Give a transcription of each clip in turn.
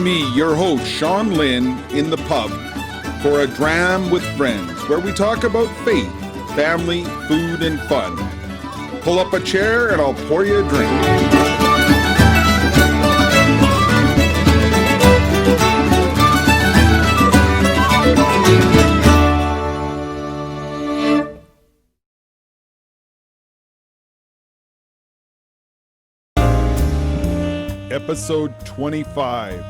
me, your host, Sean Lynn, in the pub for a Dram with Friends, where we talk about faith, family, food, and fun. Pull up a chair and I'll pour you a drink. Episode 25.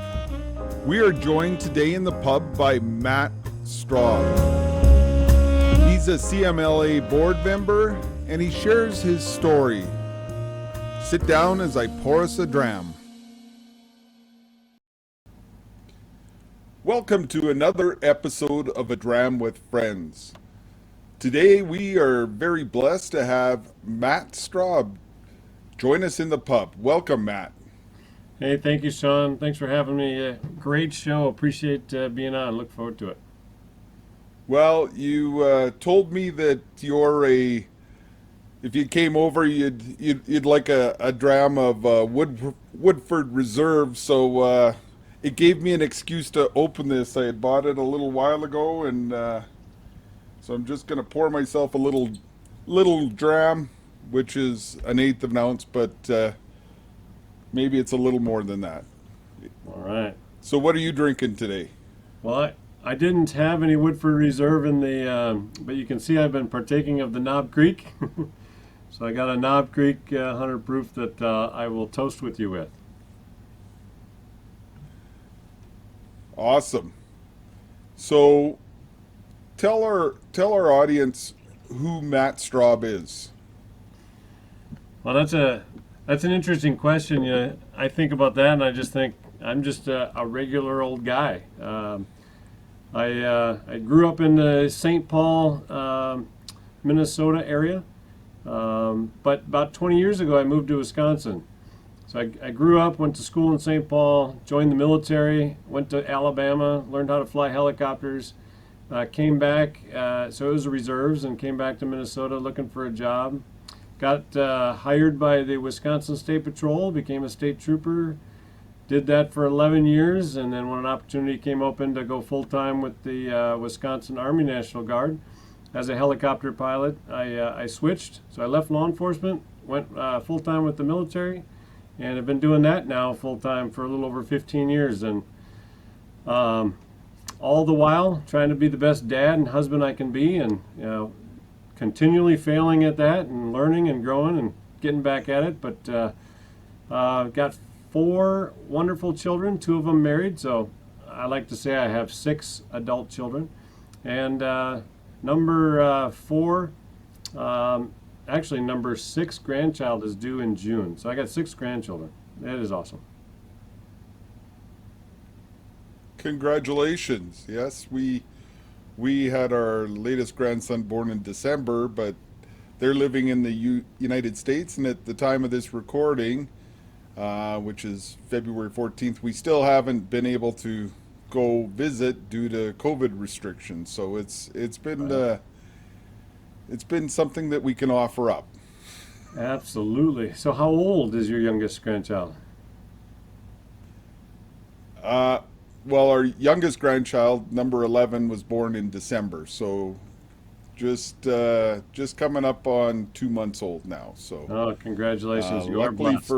We are joined today in the pub by Matt Strub. He's a CMLA board member and he shares his story. Sit down as I pour us a dram. Welcome to another episode of A Dram with Friends. Today we are very blessed to have Matt Strub join us in the pub. Welcome, Matt. Hey, thank you, Sean. Thanks for having me. Great show. Appreciate being on. Look forward to it. Well, you told me that if you came over, you'd like a dram of Woodford Reserve. So it gave me an excuse to open this. I had bought it a little while ago, and so I'm just gonna pour myself a little dram, which is an eighth of an ounce, but maybe it's a little more than that. All right. So what are you drinking today? Well, I didn't have any Woodford Reserve in the, but you can see I've been partaking of the Knob Creek. So I got a Knob Creek 100 proof that I will toast with you with. Awesome. So tell our audience who Matt Strub is. Well, that's an interesting question. I think about that, and I just think I'm just a regular old guy. I grew up in the St. Paul, Minnesota area, but about 20 years ago I moved to Wisconsin. So I grew up, went to school in St. Paul, joined the military, went to Alabama, learned how to fly helicopters, came back, so it was the reserves, and came back to Minnesota looking for a job. Got hired by the Wisconsin State Patrol, became a state trooper, did that for 11 years, and then when an opportunity came open to go full-time with the Wisconsin Army National Guard as a helicopter pilot, I switched. So I left law enforcement, went full-time with the military, and have been doing that now full-time for a little over 15 years. And all the while trying to be the best dad and husband I can be, and continually failing at that and learning and growing and getting back at it. But got 4 wonderful children, 2 of them married, so I like to say I have 6 adult children. And number 4, actually number 6 grandchild is due in June. So I got 6 grandchildren. That is awesome. Congratulations. Yes, we had our latest grandson born in December, but they're living in the United States, and at the time of this recording, which is February 14th, we still haven't been able to go visit due to COVID restrictions. So it's been something that we can offer up. Absolutely. So how old is your youngest grandchild? Well, our youngest grandchild, number 11, was born in December, so just coming up on 2 months old now. So, oh, congratulations! You are blessed.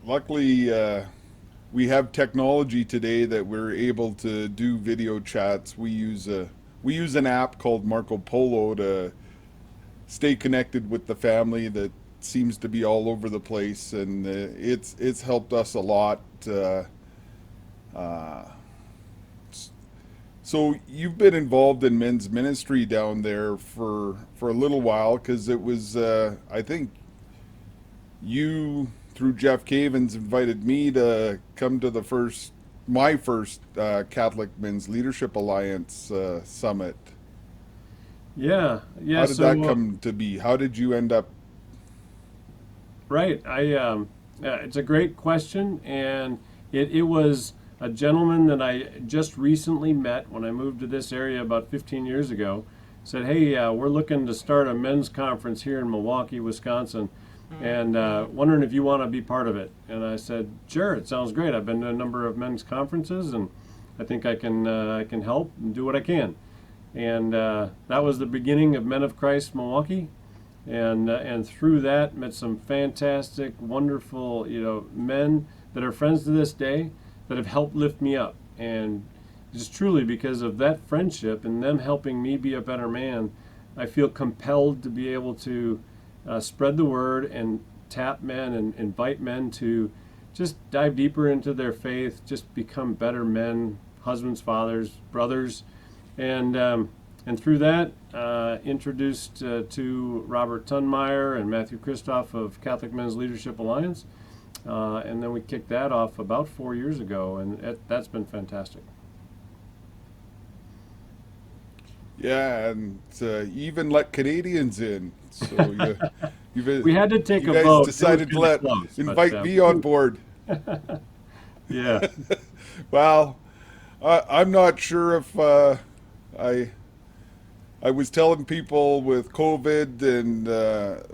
Luckily, we have technology today that we're able to do video chats. We use an app called Marco Polo to stay connected with the family that seems to be all over the place, and it's helped us a lot. So you've been involved in men's ministry down there for a little while, because it was I think you through Jeff Cavins invited me to come to my first Catholic Men's Leadership Alliance summit. Yeah. How did that come to be? How did you end up? Right. It's a great question, and it was a gentleman that I just recently met when I moved to this area about 15 years ago. Said, hey, we're looking to start a men's conference here in Milwaukee, Wisconsin. and wondering if you want to be part of it. And I said, sure, it sounds great. I've been to a number of men's conferences, and I think I can help and do what I can. And that was the beginning of Men of Christ Milwaukee. And through that, met some fantastic, wonderful, men that are friends to this day that have helped lift me up. And just truly because of that friendship and them helping me be a better man, I feel compelled to be able to spread the word and tap men and invite men to just dive deeper into their faith, just become better men, husbands, fathers, brothers, and through that, introduced to Robert Tunmeyer and Matthew Christoph of Catholic Men's Leadership Alliance, and then we kicked that off about 4 years ago, and that's been fantastic. Yeah, and you even let Canadians in. So We had to take you a guys vote. It was decided to kinda close, invite me on board. Yeah. Well, I'm not sure if I I was telling people with COVID, and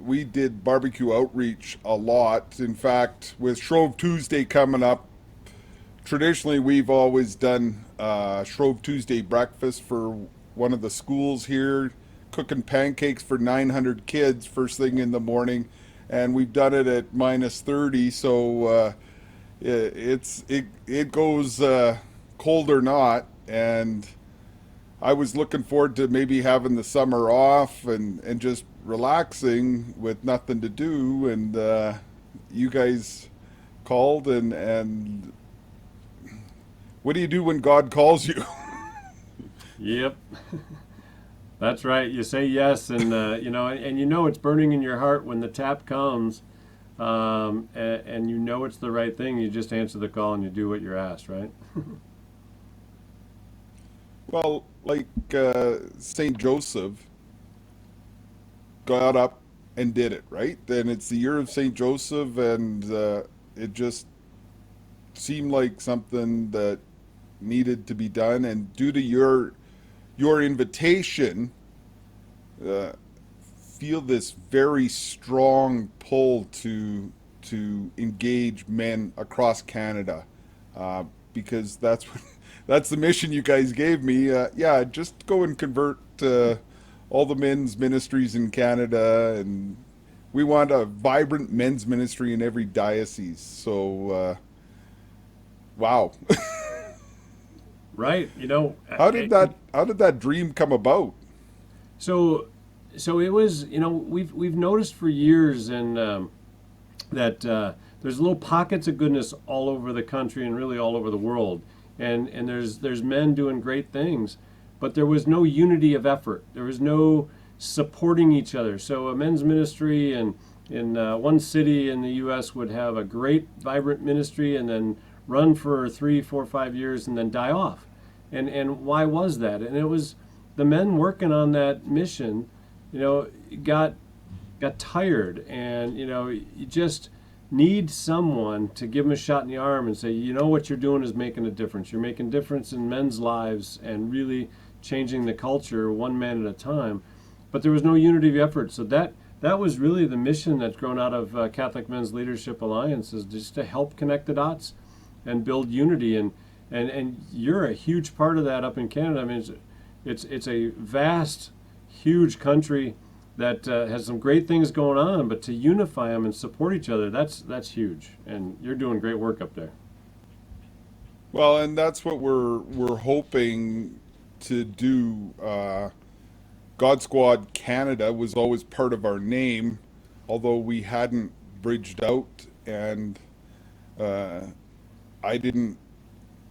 we did barbecue outreach a lot. In fact, with Shrove Tuesday coming up, traditionally we've always done Shrove Tuesday breakfast for one of the schools here, cooking pancakes for 900 kids first thing in the morning, and we've done it at minus 30, so it goes cold or not, and I was looking forward to maybe having the summer off and just relaxing with nothing to do, and you guys called, and what do you do when God calls you? Yep. That's right. You say yes, and it's burning in your heart when the tap comes, and it's the right thing. You just answer the call and you do what you're asked, right? Well, like St. Joseph got up and did it, right? Then it's the year of St. Joseph, and it just seemed like something that needed to be done. And due to your invitation, uh, feel this very strong pull to engage men across Canada, because that's what that's the mission you guys gave me. Yeah, just go and convert all the men's ministries in Canada, and we want a vibrant men's ministry in every diocese. So, wow, Right. how did that dream come about? So, so it was. We've noticed for years, and that there's little pockets of goodness all over the country and really all over the world, and there's men doing great things, but there was no unity of effort. There was no supporting each other. So a men's ministry in one city in the U.S. would have a great vibrant ministry and then run for 3, 4, 5 years and then die off. And why was that? And it was the men working on that mission, got tired, and you just need someone to give them a shot in the arm and say, what you're doing is making a difference. You're making a difference in men's lives and really changing the culture one man at a time. But there was no unity of effort. So that was really the mission that's grown out of Catholic Men's Leadership Alliance, is just to help connect the dots and build unity. And you're a huge part of that up in Canada. I mean, it's a vast, huge country that has some great things going on, but to unify them and support each other, that's huge. And you're doing great work up there. Well, and that's what we're hoping to do. God Squad Canada was always part of our name, although we hadn't bridged out, and uh, I didn't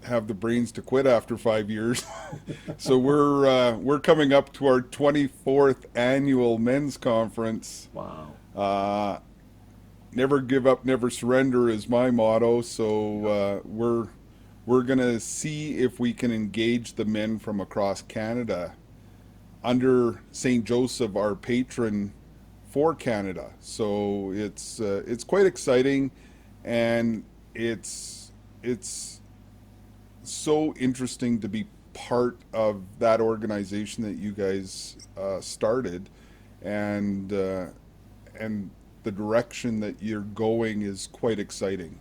have the brains to quit after 5 years. So we're coming up to our 24th annual men's conference. Wow. Uh, Never give up, never surrender is my motto. So we're gonna see if we can engage the men from across Canada under St. Joseph, our patron for Canada. So it's quite exciting, and it's so interesting to be part of that organization that you guys started, and the the direction that you're going is quite exciting.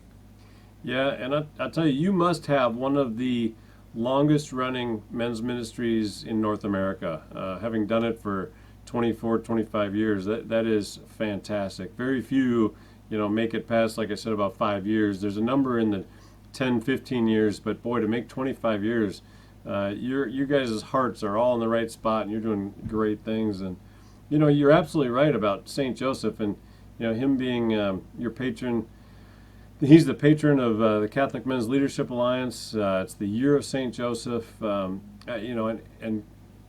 Yeah, and I'll tell you, you must have one of the longest running men's ministries in North America. Having done it for 24, 25 years, that is fantastic. Very few, make it past, like I said, about 5 years. There's a number in the 10, 15 years, but boy, to make 25 years, your guys' hearts are all in the right spot, and you're doing great things. And you're absolutely right about Saint Joseph, and him being your patron. He's the patron of the Catholic Men's Leadership Alliance. It's the year of Saint Joseph, and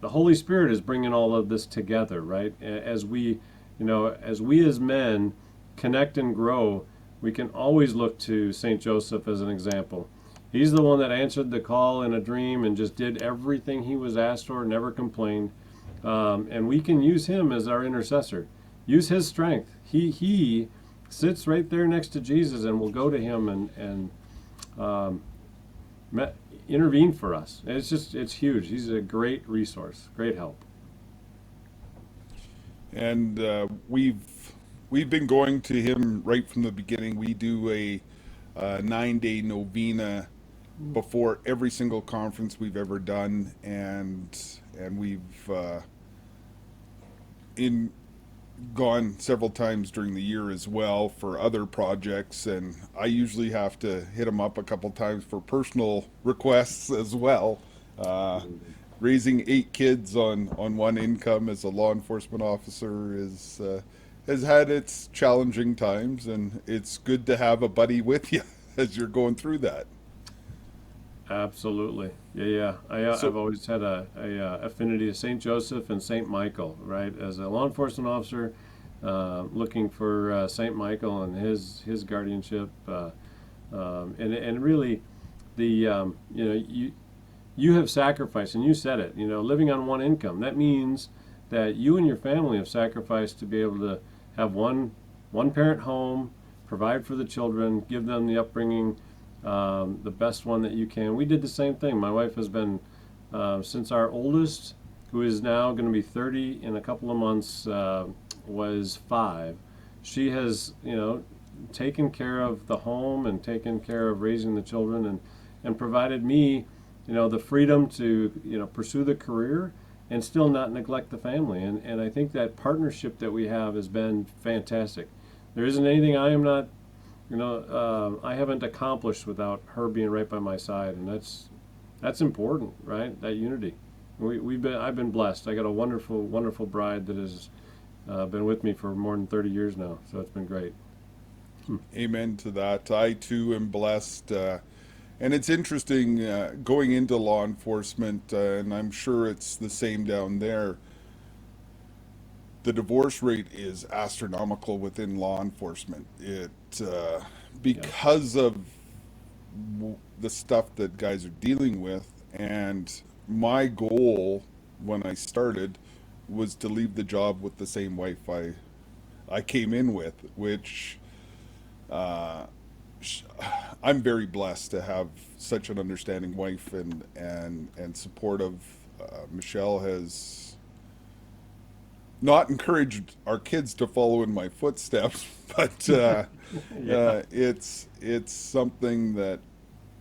the Holy Spirit is bringing all of this together, right? As we, as men connect and grow, we can always look to Saint Joseph as an example. He's the one that answered the call in a dream and just did everything he was asked for, never complained, and we can use him as our intercessor. Use his strength. He sits right there next to Jesus, and we'll go to him and um, intervene for us. It's huge. He's a great resource, great help. And we've been going to him right from the beginning. We do a 9-day novena before every single conference we've ever done, and we've in gone several times during the year as well for other projects, and I usually have to hit him up a couple times for personal requests as well. Uh, Raising 8 kids on one income as a law enforcement officer is has had its challenging times, and it's good to have a buddy with you as you're going through that. Absolutely. Yeah, yeah. I've So, always had a affinity to Saint Joseph and Saint Michael, right? As a law enforcement officer, looking for Saint Michael and his guardianship, and really you have sacrificed, and you said it. Living on one income. That means that you and your family have sacrificed to be able to have one parent home, provide for the children, give them the upbringing, the best one that you can. We did the same thing. My wife has been, since our oldest, who is now going to be 30 in a couple of months, was 5. She has, taken care of the home and taken care of raising the children, and provided me, the freedom to, pursue the career and still not neglect the family. And I think that partnership that we have has been fantastic. There isn't anything I am not I haven't accomplished without her being right by my side, and that's important, right? That unity. I've been blessed. I got a wonderful, wonderful bride that has been with me for more than 30 years now, so it's been great. amen to that. I too am blessed. And it's interesting going into law enforcement, and I'm sure it's the same down there. The divorce rate is astronomical within law enforcement. It Yeah, because of the stuff that guys are dealing with, and my goal when I started was to leave the job with the same wife I came in with, which uh, sh- I'm very blessed to have such an understanding wife and supportive. Michelle has not encouraged our kids to follow in my footsteps, but yeah, it's something that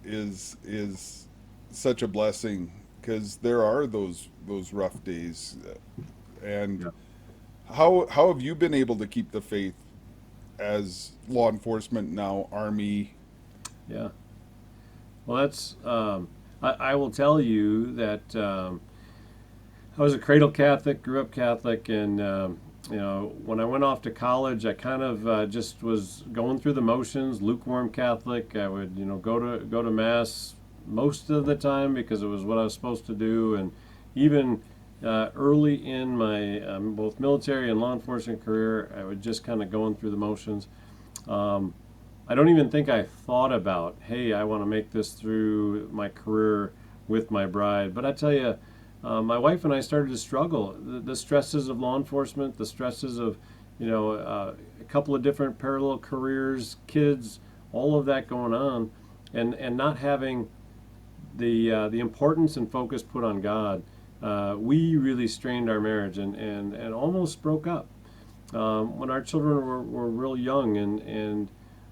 is such a blessing because there are those rough days. And yeah, how have you been able to keep the faith as law enforcement now Army? yeah. Well, I will tell you that I was a cradle Catholic, grew up Catholic, and when I went off to college, I kind of just was going through the motions, lukewarm Catholic. I would, go to mass most of the time because it was what I was supposed to do, and even early in my both military and law enforcement career, I would just kind of going through the motions. Um, I don't even think I thought about, hey, I want to make this through my career with my bride. But I tell you, my wife and I started to struggle. The stresses of law enforcement, the stresses of, a couple of different parallel careers, kids, all of that going on, and not having the importance and focus put on God. We really strained our marriage and almost broke up. when our children were real young, and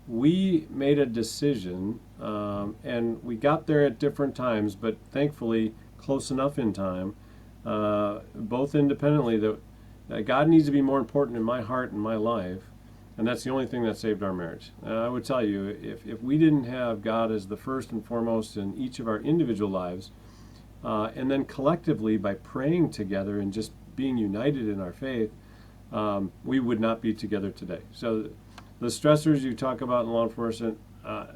we made a decision, and we got there at different times, but thankfully close enough in time, both independently, that God needs to be more important in my heart and my life, and that's the only thing that saved our marriage. I would tell you, if we didn't have God as the first and foremost in each of our individual lives, and then collectively by praying together and just being united in our faith, we would not be together today. So the stressors you talk about in law enforcement,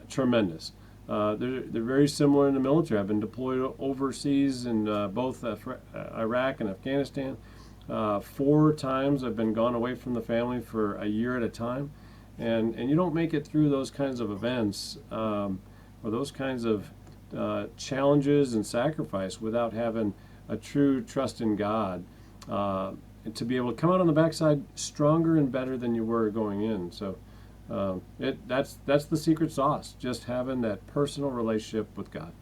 tremendous. They're very similar in the military. I've been deployed overseas in both Iraq and Afghanistan. 4 times I've been gone away from the family for a year at a time. And you don't make it through those kinds of events, or those kinds of challenges and sacrifice without having a true trust in God, to be able to come out on the backside stronger and better than you were going in. So that's the secret sauce, just having that personal relationship with God.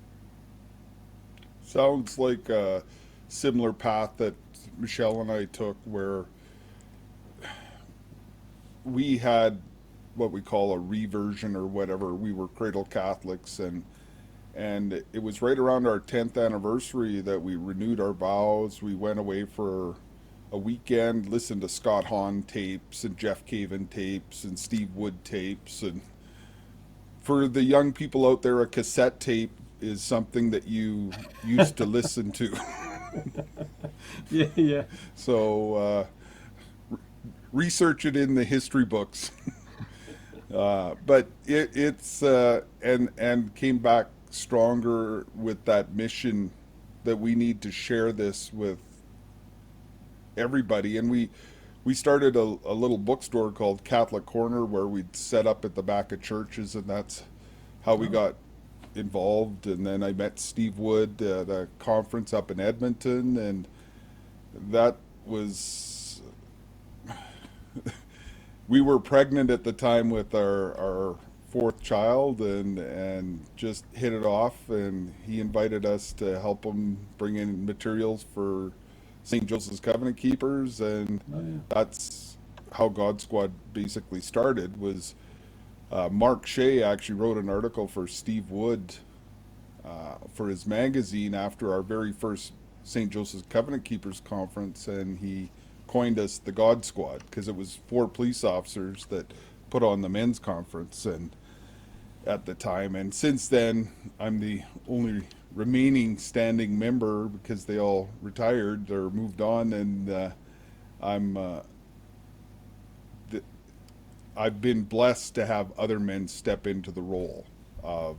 Sounds like a similar path that Michelle and I took, where we had what we call a reversion or whatever. We were cradle Catholics, and it was right around our 10th anniversary that we renewed our vows. We went away for a weekend, listened to Scott Hahn tapes and Jeff Caven tapes and Steve Wood tapes. And for the young people out there, a cassette tape is something that you used to listen to. Yeah, yeah. So research it in the history books. But it's and came back stronger with that mission that we need to share this with everybody. And we started a little bookstore called Catholic Corner, where we'd set up at the back of churches, and that's how we got involved. And then I met Steve Wood at a conference up in Edmonton, and that was we were pregnant at the time with our fourth child, and just hit it off. And he invited us to help him bring in materials for St. Joseph's Covenant Keepers, and Oh, yeah. that's how God Squad basically started. Was Mark Shea actually wrote an article for Steve Wood for his magazine after our very first St. Joseph's Covenant Keepers conference, and he coined us the God Squad because it was 4 police officers that put on the men's conference and at the time. And since then, I'm the only remaining standing member because they all retired or moved on, and I'm th- I've been blessed to have other men step into the role of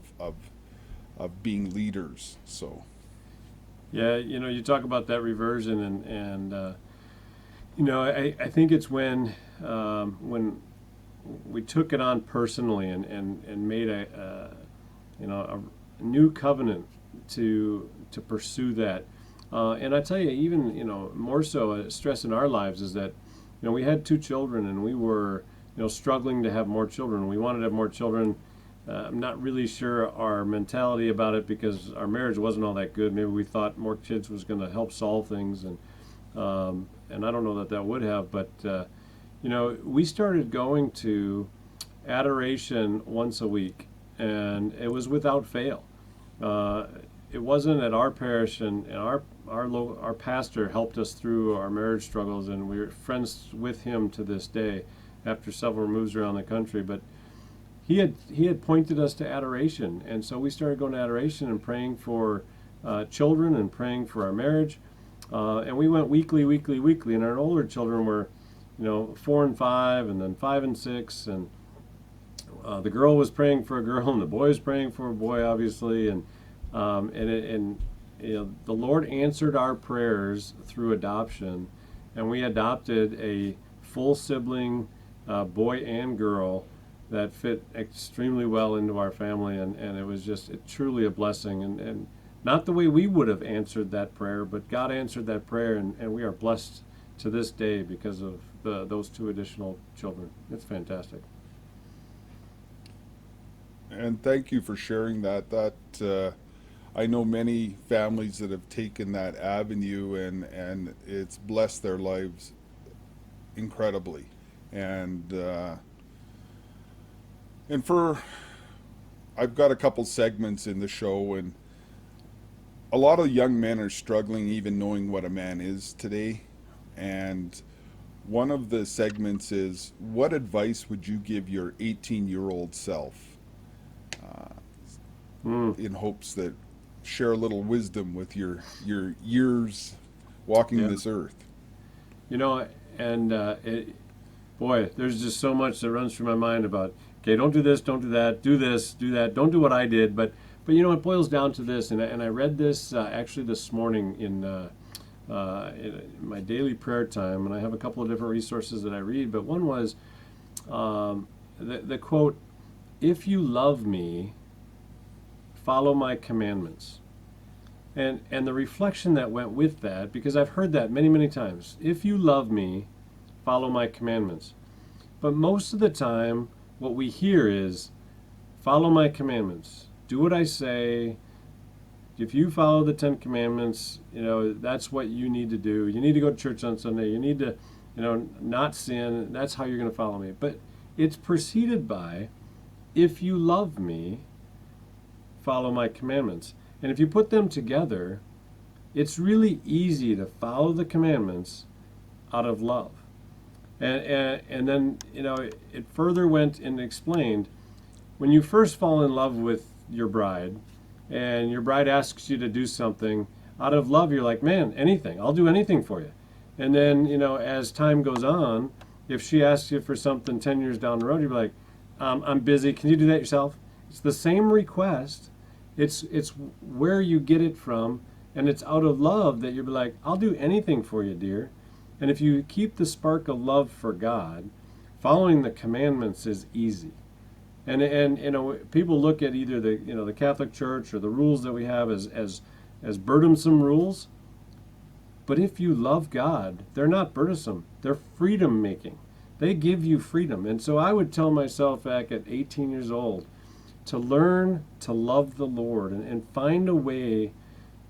being leaders. So Yeah, you talk about that reversion, and I think it's when we took it on personally and made a new covenant to pursue that. And I tell you, even more so, stress in our lives is that we had 2 children, and we were struggling to have more children. We wanted to have more children. I'm not really sure our mentality about it, because our marriage wasn't all that good. Maybe we thought more kids was going to help solve things, and I don't know that would have. But we started going to adoration once a week, and it was without fail. It wasn't at our parish, and our pastor helped us through our marriage struggles, and we're friends with him to this day after several moves around the country. But he had pointed us to adoration, and so we started going to adoration and praying for children and praying for our marriage. And we went weekly, and our older children were 4 and 5, and then 5 and 6, and the girl was praying for a girl, and the boy was praying for a boy, obviously. And the Lord answered our prayers through adoption, and we adopted a full sibling, boy and girl, that fit extremely well into our family, and it was just truly a blessing, and not the way we would have answered that prayer, but God answered that prayer, and we are blessed to this day because of those 2 additional children. It's fantastic. and thank you for sharing that. I know many families that have taken that avenue, and it's blessed their lives incredibly. And and for I've got a couple segments in the show, and a lot of young men are struggling even knowing what a man is today. And one of the segments is, what advice would you give your 18-year-old self, Mm. in hopes that share a little wisdom with your years walking Yeah. this earth? You know, and boy, there's just so much that runs through my mind about, okay, don't do this, don't do that, do this, do that, don't do what I did. But you know, it boils down to this, and I read this actually this morning in my daily prayer time, and I have a couple of different resources that I read, but one was the quote, "If you love me, follow my commandments." And the reflection that went with that, because I've heard that many, many times, if you love me, follow my commandments. But most of the time, what we hear is, follow my commandments. Do what I say. If you follow the Ten Commandments, you know, that's what you need to do. You need to go to church on Sunday. You need to, you know, not sin. That's how you're going to follow me. But it's preceded by, if you love me, follow my commandments. And if you put them together, it's really easy to follow the commandments out of love. And then, you know, it further went and explained, when you first fall in love with your bride, and your bride asks you to do something, out of love, you're like, man, anything. I'll do anything for you. And then, you know, as time goes on, if she asks you for something 10 years down the road, you're like, I'm busy. Can you do that yourself? It's the same request. It's where you get it from, and it's out of love that you're like, I'll do anything for you, dear. And if you keep the spark of love for God, following the commandments is easy. And you know, people look at either the Catholic Church or the rules that we have as burdensome rules. But if you love God, they're not burdensome. They're freedom making. They give you freedom. And so I would tell myself back at 18 years old to learn to love the Lord and find a way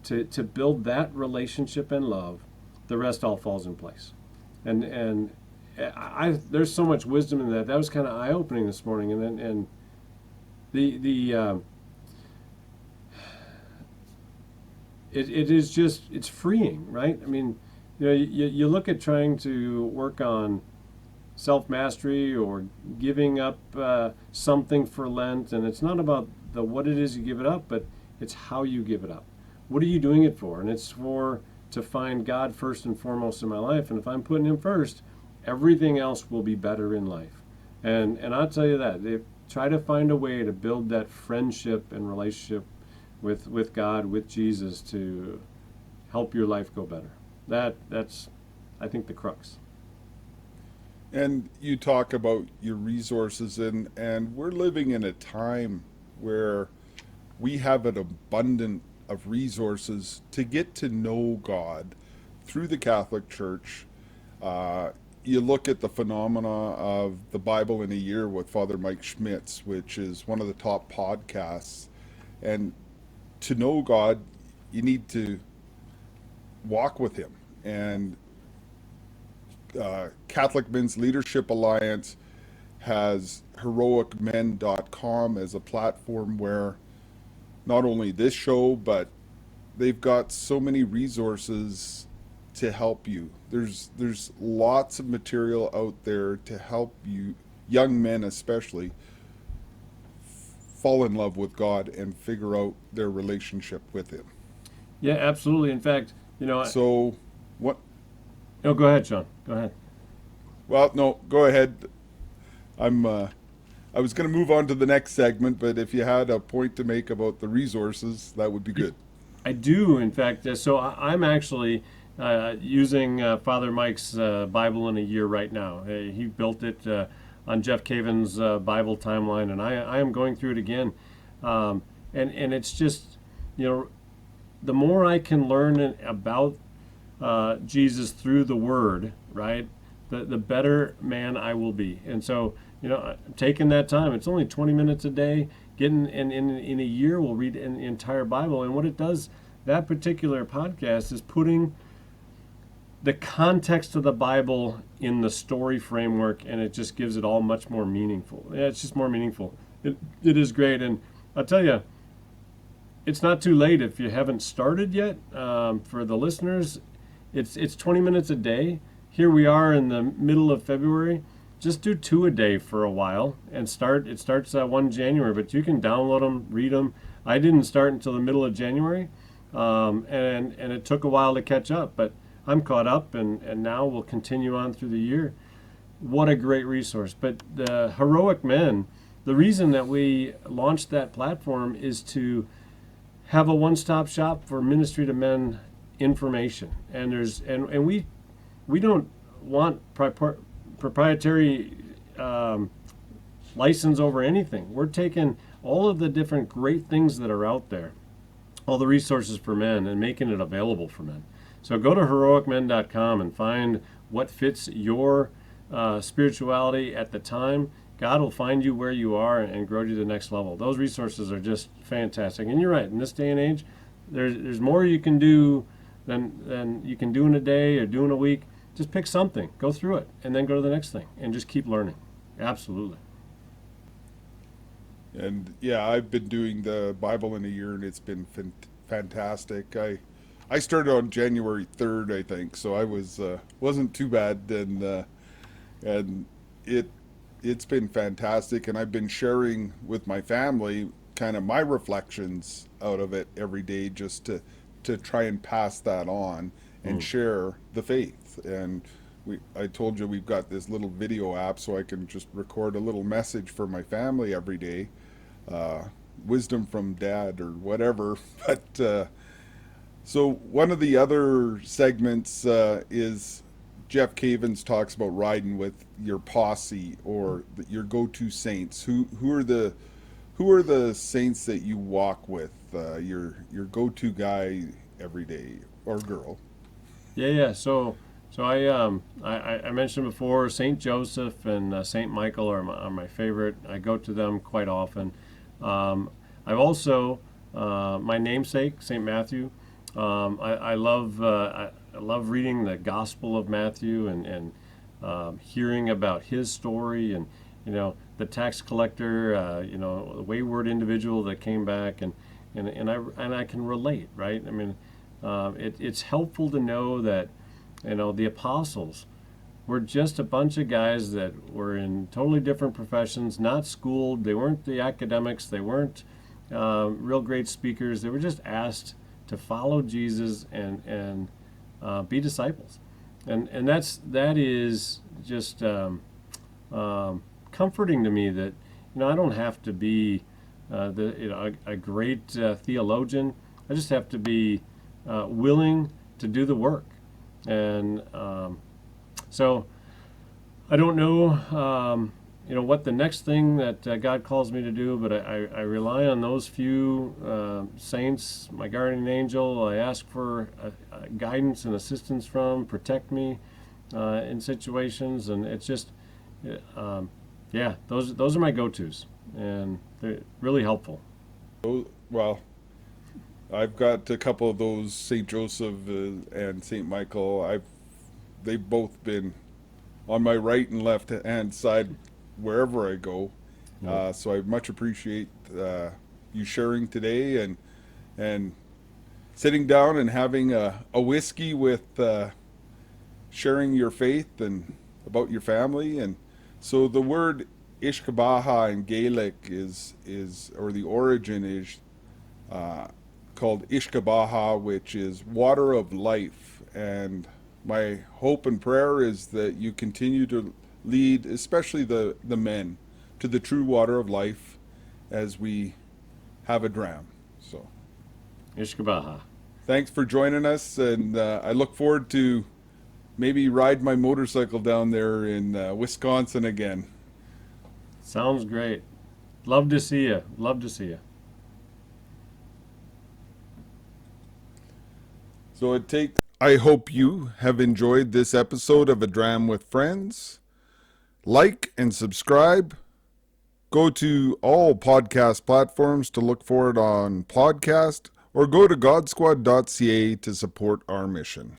to build that relationship and love. The rest all falls in place. And there's so much wisdom in that. That was kind of eye opening this morning. And it is just, it's freeing, right? I mean, you know, you look at trying to work on self mastery or giving up something for Lent, and it's not about the what it is you give it up, but it's how you give it up. What are you doing it for? And it's to find God first and foremost in my life. And if I'm putting Him first, everything else will be better in life. And I'll tell you that, try to find a way to build that friendship and relationship with God, with Jesus, to help your life go better. That's, I think, the crux. And you talk about your resources, and we're living in a time where we have an abundant of resources to get to know God through the Catholic Church. You look at the phenomena of the Bible in a Year with Father Mike Schmitz, which is one of the top podcasts. And to know God, you need to walk with Him. And Catholic Men's Leadership Alliance has heroicmen.com as a platform where not only this show, but they've got so many resources to help you. There's lots of material out there to help you, young men especially, fall in love with God and figure out their relationship with Him. Yeah, absolutely. In fact, you know, So, what? no, go ahead, Sean. Go ahead. Well, no, go ahead. I was going to move on to the next segment, but if you had a point to make about the resources, that would be good. I do, in fact. So I'm actually using Father Mike's Bible in a Year right now. He built it on Jeff Caven's Bible timeline, and I am going through it again. And it's just, you know, the more I can learn about Jesus through the Word, right, the better man I will be. And so, you know, taking that time, it's only 20 minutes a day. Getting in a year, we'll read an entire Bible. And what it does, that particular podcast is putting the context of the Bible in the story framework, and it just gives it all much more meaningful. Yeah, it's just more meaningful. It is great, and I'll tell you, it's not too late if you haven't started yet. For the listeners, it's 20 minutes a day. Here we are in the middle of February. Just do 2 a day for a while and start. It starts 1 January, but you can download them, read them. I didn't start until the middle of January, and it took a while to catch up, but I'm caught up, and now we'll continue on through the year. What a great resource. But the Heroic Men, the reason that we launched that platform is to have a one-stop shop for ministry to men information. And we don't want proprietary license over anything. We're taking all of the different great things that are out there, all the resources for men, and making it available for men. So go to heroicmen.com and find what fits your spirituality at the time. God will find you where you are and grow you to the next level. Those resources are just fantastic. And you're right, in this day and age, there's more you can do than you can do in a day or do in a week. Just pick something, go through it, and then go to the next thing, and just keep learning. Absolutely. And yeah, I've been doing the Bible in a year, and it's been fantastic. I started on January 3rd, I think, so I wasn't too bad, and it's been fantastic. And I've been sharing with my family kind of my reflections out of it every day, just to try and pass that on and share the faith. And I told you we've got this little video app, so I can just record a little message for my family every day, wisdom from dad or whatever. But so one of the other segments is Jeff Cavins talks about riding with your posse or your go-to saints. Who are the saints that you walk with? Your go-to guy every day, or girl? Yeah. So I mentioned before, Saint Joseph and Saint Michael are my favorite. I go to them quite often. I've also my namesake, Saint Matthew. I love reading the Gospel of Matthew and hearing about his story, and the tax collector, the wayward individual that came back, and I can relate, right? I mean, it's helpful to know that the apostles were just a bunch of guys that were in totally different professions, not schooled. They weren't the academics. They weren't real great speakers. They were just asked to follow Jesus and be disciples, and that is just comforting to me that I don't have to be a great theologian. I just have to be willing to do the work, and so I don't know what the next thing that God calls me to do, but I rely on those few saints, my guardian angel. I ask for guidance and assistance from, protect me in situations, and it's just, those are my go-tos, and they're really helpful. Well, I've got a couple of those, St. Joseph and St. Michael. They've both been on my right and left hand side wherever I go. So I much appreciate you sharing today and sitting down and having a whiskey with sharing your faith and about your family. And so the word Ishkabaha in Gaelic is or the origin is called Ishkabaha, which is water of life. And my hope and prayer is that you continue to lead, especially the men, to the true water of life as we have a dram. So, Ishkabaha. Thanks for joining us, and I look forward to maybe ride my motorcycle down there in Wisconsin again. Sounds great. Love to see you. Love to see you. So I hope you have enjoyed this episode of A Dram with Friends. Like and subscribe. Go to all podcast platforms to look for it on podcast, or go to godsquad.ca to support our mission.